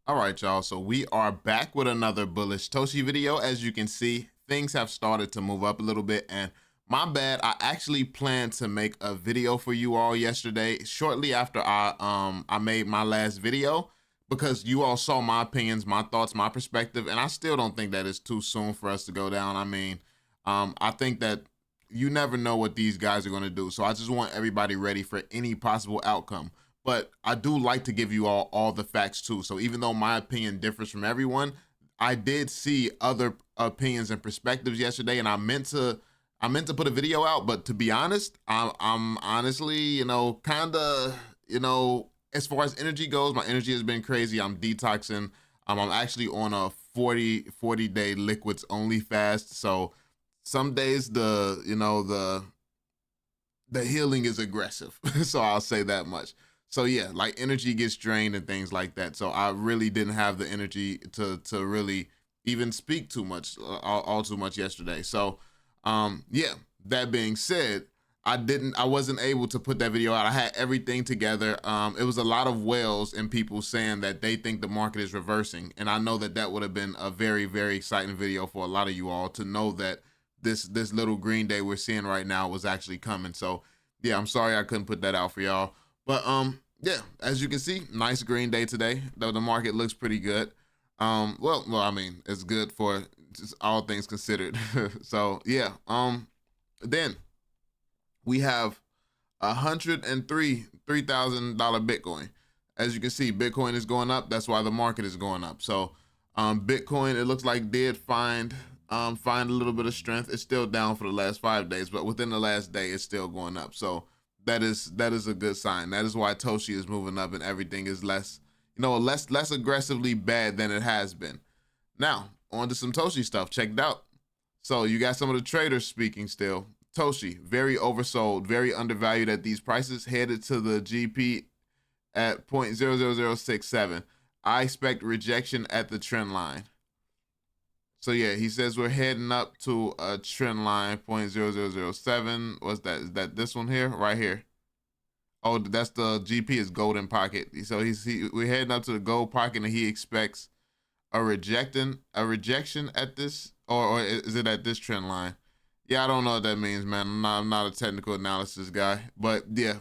All right, y'all. So we are back with another bullish Toshi video. As you can see, things have started to move up a little bit, and my bad. I actually planned to make a video for you all yesterday, shortly after I made my last video, because you all saw my opinions, my thoughts, my perspective, and I still don't think that it's too soon for us to go down. I mean, I think that you never know what these guys are going to do, so I just want everybody ready for any possible outcome. But I do like to give you all the facts too. So even though my opinion differs from everyone, I did see other opinions and perspectives yesterday, and I meant to put a video out. But to be honest, I'm honestly, kind of, as far as energy goes, my energy has been crazy. I'm detoxing. I'm actually on a 40 day liquids only fast. So some days the healing is aggressive. So I'll say that much. So yeah, like energy gets drained and things like that. So I really didn't have the energy to really even speak too much, all too much yesterday. So yeah, that being said, I wasn't able to put that video out. I had everything together. It was a lot of whales and people saying that they think the market is reversing, and I know that that would have been a very, very exciting video for a lot of you all to know that this little green day we're seeing right now was actually coming. So yeah, I'm sorry I couldn't put that out for y'all. But yeah, as you can see, nice green day today. Though the market looks pretty good. Well, I mean, it's good for just all things considered. So yeah, then we have $103,000 Bitcoin. As you can see, Bitcoin is going up. That's why the market is going up. So Bitcoin, it looks like did find a little bit of strength. It's still down for the last 5 days, but within the last day, it's still going up. So that is a good sign. That is why Toshi is moving up and everything is less aggressively bad than it has been. Now, on to some Toshi stuff. Check it out. So you got some of the traders speaking still. Toshi, very oversold, very undervalued at these prices, headed to the GP at 0.00067. I expect rejection at the trend line. So yeah, he says we're heading up to a trend line 0.0007. What's that? Is that this one here? Right here. Oh, that's the GP is golden pocket. So we're heading up to the gold pocket, and he expects a rejection at this, or is it at this trend line? Yeah, I don't know what that means, man. I'm not a technical analysis guy, but yeah,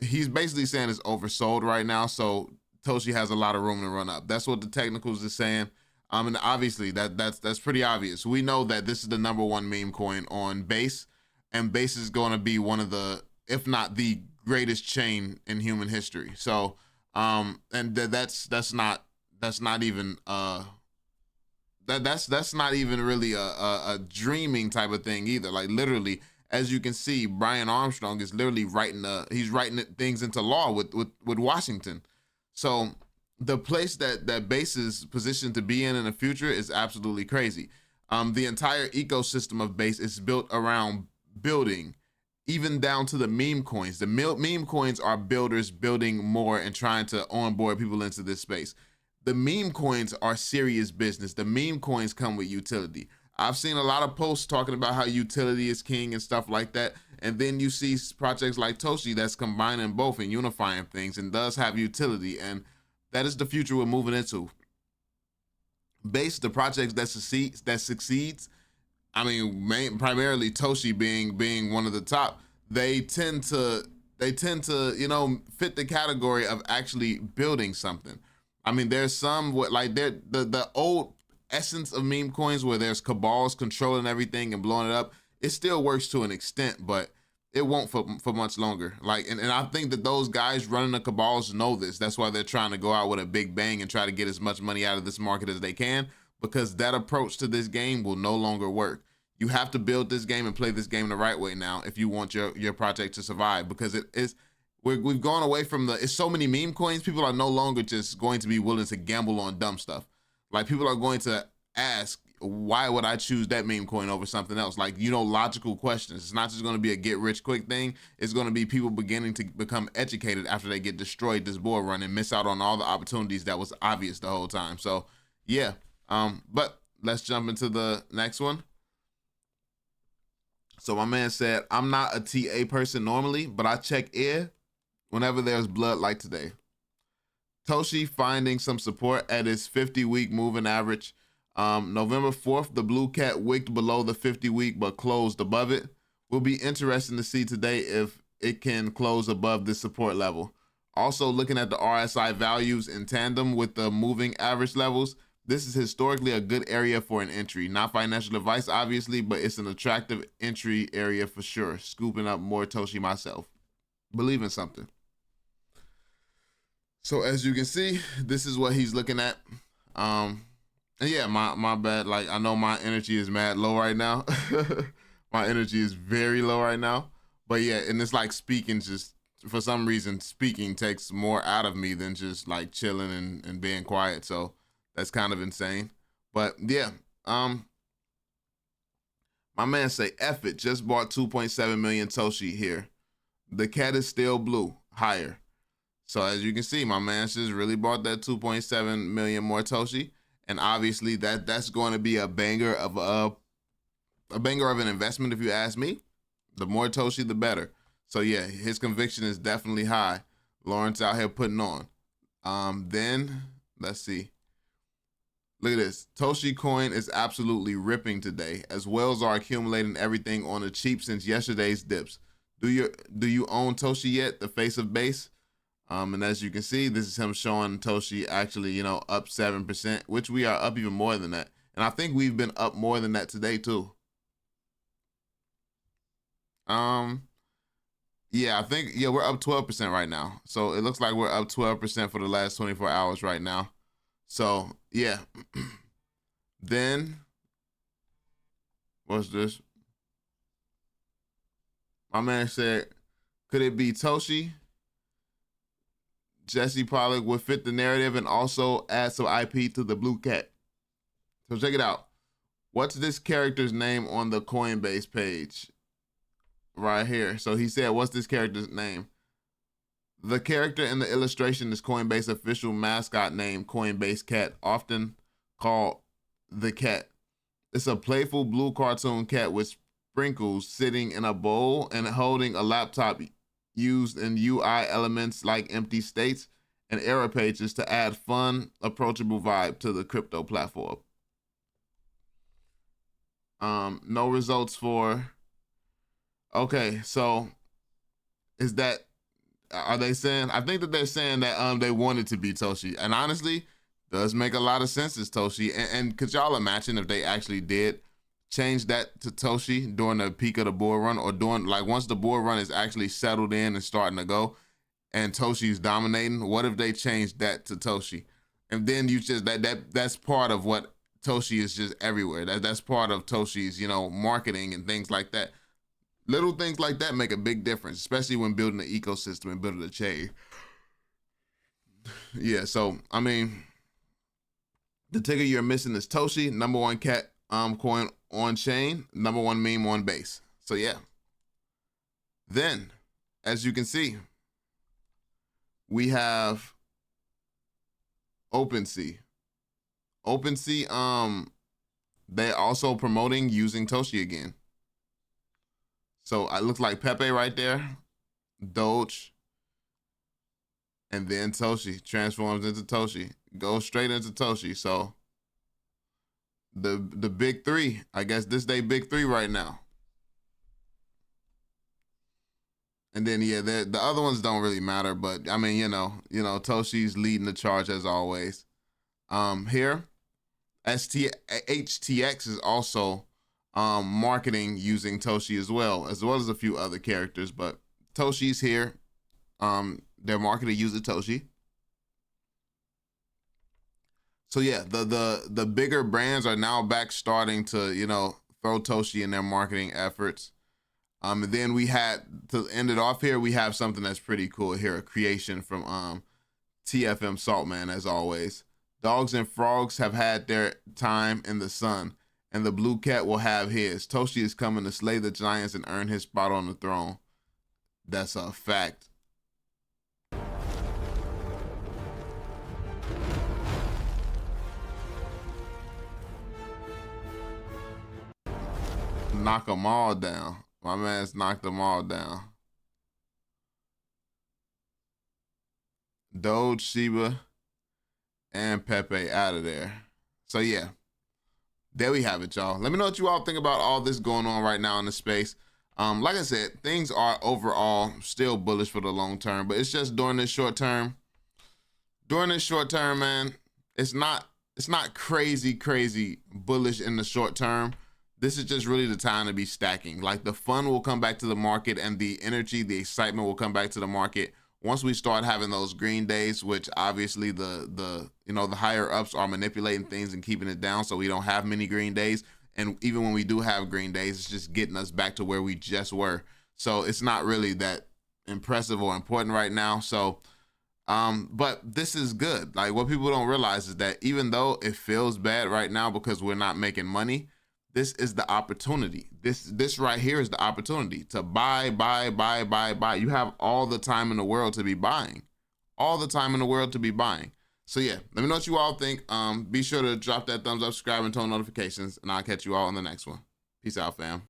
he's basically saying it's oversold right now. So Toshi has a lot of room to run up. That's what the technicals is saying. And obviously that's pretty obvious. We know that this is the number one meme coin on Base, and Base is going to be one of the, if not the greatest chain in human history. So, and that's not even that's not even really a dreaming type of thing either. Like literally, as you can see, Brian Armstrong is literally he's writing things into law with Washington. So the place that Base is positioned to be in the future is absolutely crazy. The entire ecosystem of Base is built around building, even down to the meme coins. The meme coins are builders building more and trying to onboard people into this space. The meme coins are serious business. The meme coins come with utility. I've seen a lot of posts talking about how utility is king and stuff like that. And then you see projects like Toshi that's combining both and unifying things and does have utility. And that is the future we're moving into. Base, the projects that succeeds. I mean, primarily Toshi being one of the top. They tend to fit the category of actually building something. I mean, there's some like the old essence of meme coins where there's cabals controlling everything and blowing it up. It still works to an extent, but it won't for much longer. Like, and I think that those guys running the cabals know this. That's why they're trying to go out with a big bang and try to get as much money out of this market as they can, because that approach to this game will no longer work. You have to build this game and play this game the right way now if you want your project to survive, because it is we've gone away from it's so many meme coins. People are no longer just going to be willing to gamble on dumb stuff. Like, people are going to ask, why would I choose that meme coin over something else? Like, logical questions. It's not just going to be a get rich quick thing. It's going to be people beginning to become educated after they get destroyed this bull run and miss out on all the opportunities that was obvious the whole time. So yeah, but let's jump into the next one. So my man said, I'm not a TA person normally, but I check air whenever there's blood like today. Toshi finding some support at his 50-week moving average. November 4th, the blue cat wicked below the 50-week but closed above it. Will be interesting to see today if it can close above this support level. Also, looking at the RSI values in tandem with the moving average levels, this is historically a good area for an entry. Not financial advice, obviously, but it's an attractive entry area for sure. Scooping up more Toshi myself. Believe in something. So as you can see, this is what he's looking at. And yeah, my bad. Like, I know my energy is mad low right now. My energy is very low right now. But yeah, and it's like speaking, just for some reason, speaking takes more out of me than just like chilling and being quiet. So that's kind of insane. But yeah, my man say, F it, just bought 2.7 million Toshi here. The cat is still blue, higher. So as you can see, my man just really bought that 2.7 million more Toshi. And obviously that's going to be a banger of an investment, if you ask me. The more Toshi, the better. So yeah, his conviction is definitely high. Lawrence out here putting on. Then let's see. Look at this. Toshi coin is absolutely ripping today, as whales are accumulating everything on the cheap since yesterday's dips. Do you own Toshi yet? The face of base. And as you can see, this is him showing Toshi actually, up 7%, which we are up even more than that. And I think we've been up more than that today too. Yeah, I think, we're up 12% right now. So it looks like we're up 12% for the last 24 hours right now. So yeah. Then what's this? My man said, could it be Toshi? Jesse Pollock would fit the narrative and also add some IP to the blue cat. So check it out. What's this character's name on the Coinbase page? Right here. So he said, what's this character's name? The character in the illustration is Coinbase official mascot name, Coinbase Cat, often called the cat. It's a playful blue cartoon cat with sprinkles sitting in a bowl and holding a laptop used in UI elements like empty states and error pages to add fun, approachable vibe to the crypto platform. No results for. Okay, so are they saying? I think that they're saying that they want it to be Toshi, and honestly, does make a lot of sense as Toshi. And could y'all imagine if they actually did change that to Toshi during the peak of the bull run, or during like once the bull run is actually settled in and starting to go, and Toshi's dominating? What if they changed that to Toshi, and then you just that's part of what Toshi is just everywhere. That's part of Toshi's marketing and things like that. Little things like that make a big difference, especially when building an ecosystem and building a chain. Yeah, so I mean, the ticker you're missing is Toshi, number one cat coin on chain, number one meme on base. So yeah. Then, as you can see, we have OpenSea. OpenSea, they're also promoting using Toshi again. So it looks like Pepe right there, Doge, and then Toshi transforms into Toshi, goes straight into Toshi. So the big three, I guess this day big three right now. And then yeah, the other ones don't really matter, but I mean, Toshi's leading the charge as always. Here, HTX is also marketing using Toshi as well as a few other characters, but Toshi's here. They're marketing using Toshi. So yeah, the bigger brands are now back starting to throw Toshi in their marketing efforts. And then we had to end it off here. We have something that's pretty cool here, a creation from TFM Saltman as always. Dogs and frogs have had their time in the sun, and the blue cat will have his. Toshi is coming to slay the giants and earn his spot on the throne. That's a fact. Knock them all down. My man's knocked them all down. Doge, Shiba, and Pepe out of there. So yeah, there we have it, y'all. Let me know what you all think about all this going on right now in the space. Like I said, things are overall still bullish for the long term, but it's just during this short term. During this short term, man, it's not crazy bullish in the short term. This is just really the time to be stacking. Like, the fun will come back to the market, and the energy, the excitement will come back to the market once we start having those green days, which obviously the higher ups are manipulating things and keeping it down so we don't have many green days. And even when we do have green days, it's just getting us back to where we just were. So it's not really that impressive or important right now. So but this is good. Like, what people don't realize is that even though it feels bad right now because we're not making money, this is the opportunity. This right here is the opportunity to buy. You have all the time in the world to be buying. All the time in the world to be buying. So yeah, let me know what you all think. Be sure to drop that thumbs up, subscribe, and turn on notifications, and I'll catch you all in the next one. Peace out, fam.